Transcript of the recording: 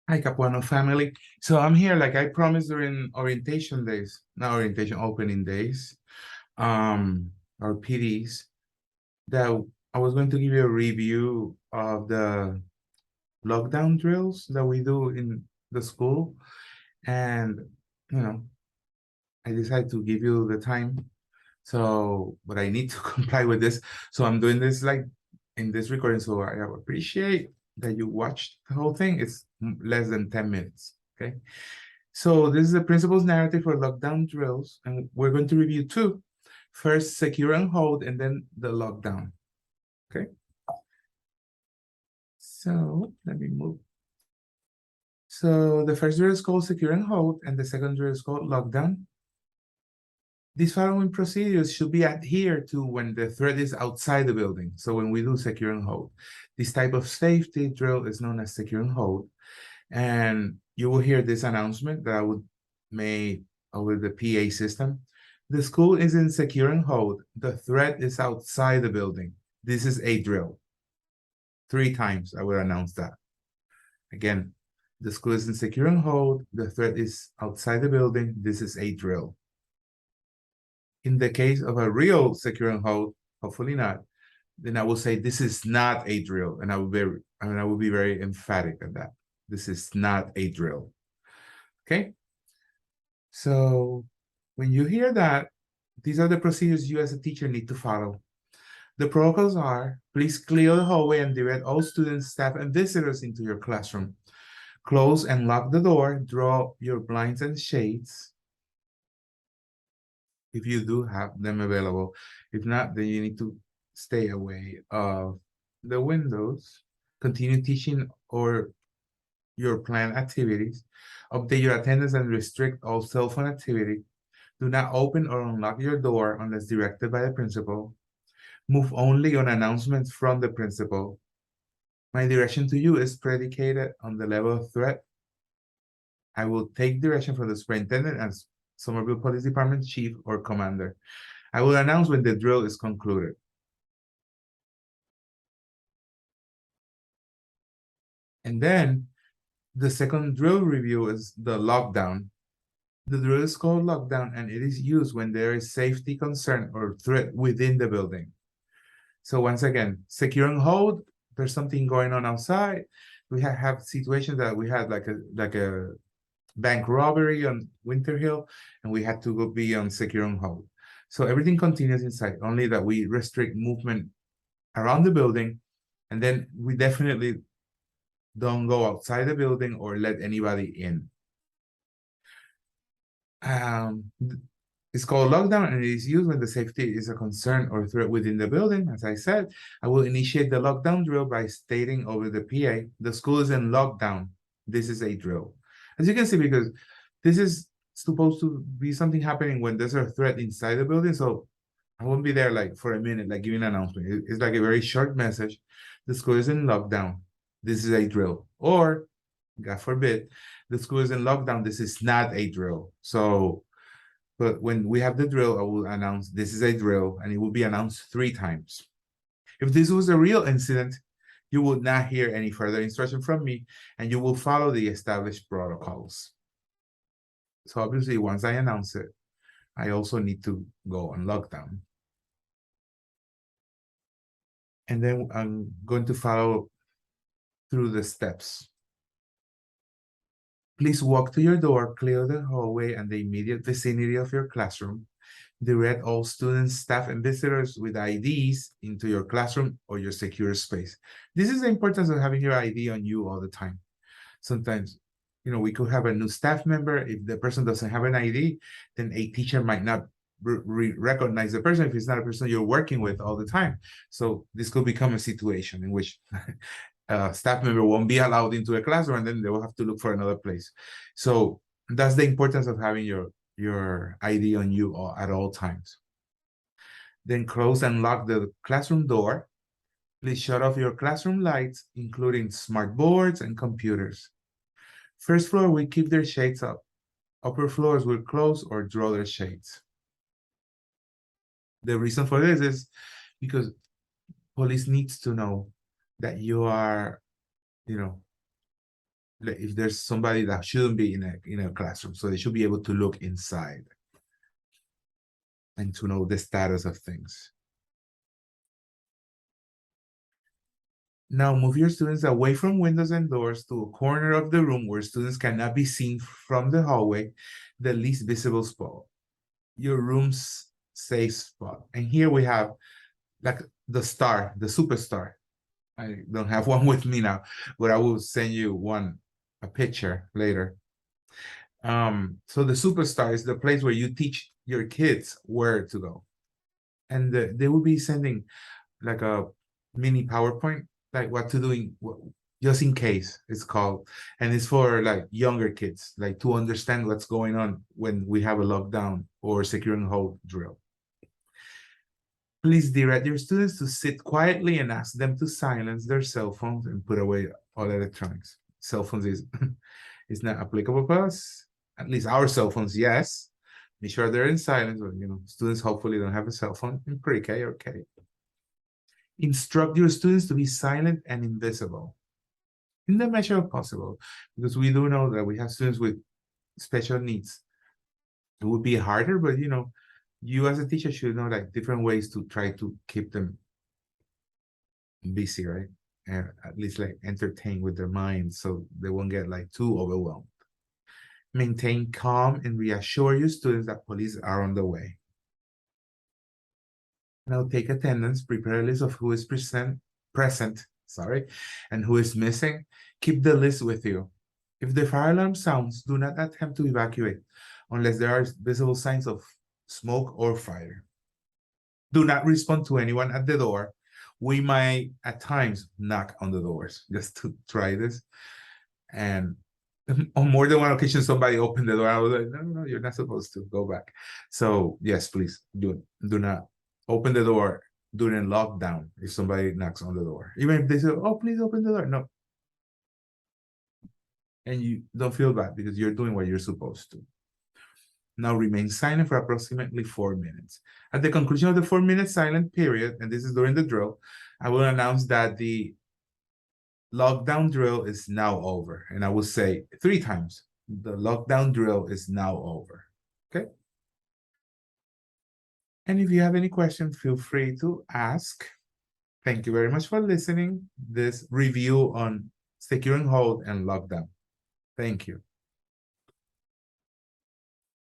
Hi, Capuano family. So I'm here, like I promised during orientation days, not orientation, opening days, or PDs, that I was going to give you a review of the lockdown drills that we do in the school. And, you know, I decided to give you the time. So, but I need to comply with this. So I'm doing this like in this recording. So I appreciate that you watched the whole thing. It's less than 10 minutes. Okay. So this is the principal's narrative for lockdown drills, and we're going to review two. First, secure and hold, and then the lockdown. Okay. So let me move. So the first drill is called secure and hold, and the second drill is called lockdown. These following procedures should be adhered to when the threat is outside the building. So when we do secure and hold, this type of safety drill is known as secure and hold. And you will hear this announcement that I would make over the PA system. The school is in secure and hold. The threat is outside the building. This is a drill. 3 times I will announce that. Again, the school is in secure and hold. The threat is outside the building. This is a drill. In the case of a real secure and hold, hopefully not, then I will say this is not a drill, and I will be very emphatic on that. This is not a drill. Okay. So when you hear that, these are the procedures you as a teacher need to follow. The protocols are: please clear the hallway and direct all students, staff, and visitors into your classroom. Close and lock the door. Draw your blinds and shades if you do have them available. If not, then you need to stay away of the windows. Continue teaching or your planned activities. Update your attendance and restrict all cell phone activity. Do not open or unlock your door unless directed by the principal. Move only on announcements from the principal. My direction to you is predicated on the level of threat. I will take direction from the superintendent and Somerville Police Department chief or commander. I will announce when the drill is concluded. And then the second drill review is the lockdown. The drill is called lockdown, and it is used when there is safety concern or threat within the building. So once again, secure and hold, there's something going on outside. We have situations that we had like a bank robbery on Winter Hill, and we had to go be on secure and hold. So everything continues inside, only that we restrict movement around the building, and then we definitely don't go outside the building or let anybody in. It's called lockdown, and it is used when the safety is a concern or threat within the building. As I said, I will initiate the lockdown drill by stating over the PA, the school is in lockdown. This is a drill. As you can see, because this is supposed to be something happening when there's a threat inside the building. So I won't be there like for a minute, like giving an announcement. It's like a very short message. The school is in lockdown. This is a drill. Or, God forbid, the school is in lockdown. This is not a drill. So, but when we have the drill, I will announce this is a drill, and it will be announced 3 times. If this was a real incident, you would not hear any further instruction from me, and you will follow the established protocols. So obviously, once I announce it, I also need to go on lockdown. And then I'm going to follow through the steps. Please walk to your door, clear the hallway and the immediate vicinity of your classroom. Direct all students, staff, and visitors with IDs into your classroom or your secure space. This is the importance of having your ID on you all the time. Sometimes, we could have a new staff member. If the person doesn't have an ID, then a teacher might not recognize the person if it's not a person you're working with all the time. So this could become a situation in which staff member won't be allowed into a classroom, and then they will have to look for another place. So that's the importance of having your ID on you at all times. Then close and lock the classroom door. Please shut off your classroom lights, including smart boards and computers. First floor will keep their shades up. Upper floors will close or draw their shades. The reason for this is because police needs to know that you are, if there's somebody that shouldn't be in a classroom. So they should be able to look inside and to know the status of things. Now move your students away from windows and doors to a corner of the room where students cannot be seen from the hallway, the least visible spot. Your room's safe spot. And here we have like the star, the superstar. I don't have one with me now, but I will send you a picture later. So the superstar is the place where you teach your kids where to go. And they will be sending like a mini PowerPoint, like what to do just in case it's called. And it's for like younger kids, like to understand what's going on when we have a lockdown or secure and hold drill. Please direct your students to sit quietly and ask them to silence their cell phones and put away all electronics. Cell phones is not applicable for us. At least our cell phones, yes. Be sure they're in silence, or students hopefully don't have a cell phone in pre-K or K. Instruct your students to be silent and invisible in the measure of possible, because we do know that we have students with special needs. It would be harder, but you as a teacher should know like different ways to try to keep them busy, right? And at least like entertain with their minds so they won't get like too overwhelmed. Maintain calm and reassure your students that police are on the way. Now take attendance, prepare a list of who is present, and who is missing. Keep the list with you. If the fire alarm sounds, do not attempt to evacuate unless there are visible signs of smoke or fire. Do not respond to anyone at the door. We might at times knock on the doors just to try this. And on more than one occasion, somebody opened the door. I was like, no, you're not supposed to go back. So yes, please do not open the door during lockdown if somebody knocks on the door. Even if they say, oh, please open the door. No. And you don't feel bad because you're doing what you're supposed to. Now remain silent for approximately 4 minutes. At the conclusion of the 4-minute silent period, and this is during the drill, I will announce that the lockdown drill is now over. And I will say 3 times, the lockdown drill is now over. Okay? And if you have any questions, feel free to ask. Thank you very much for listening. This review on secure and hold and lockdown. Thank you.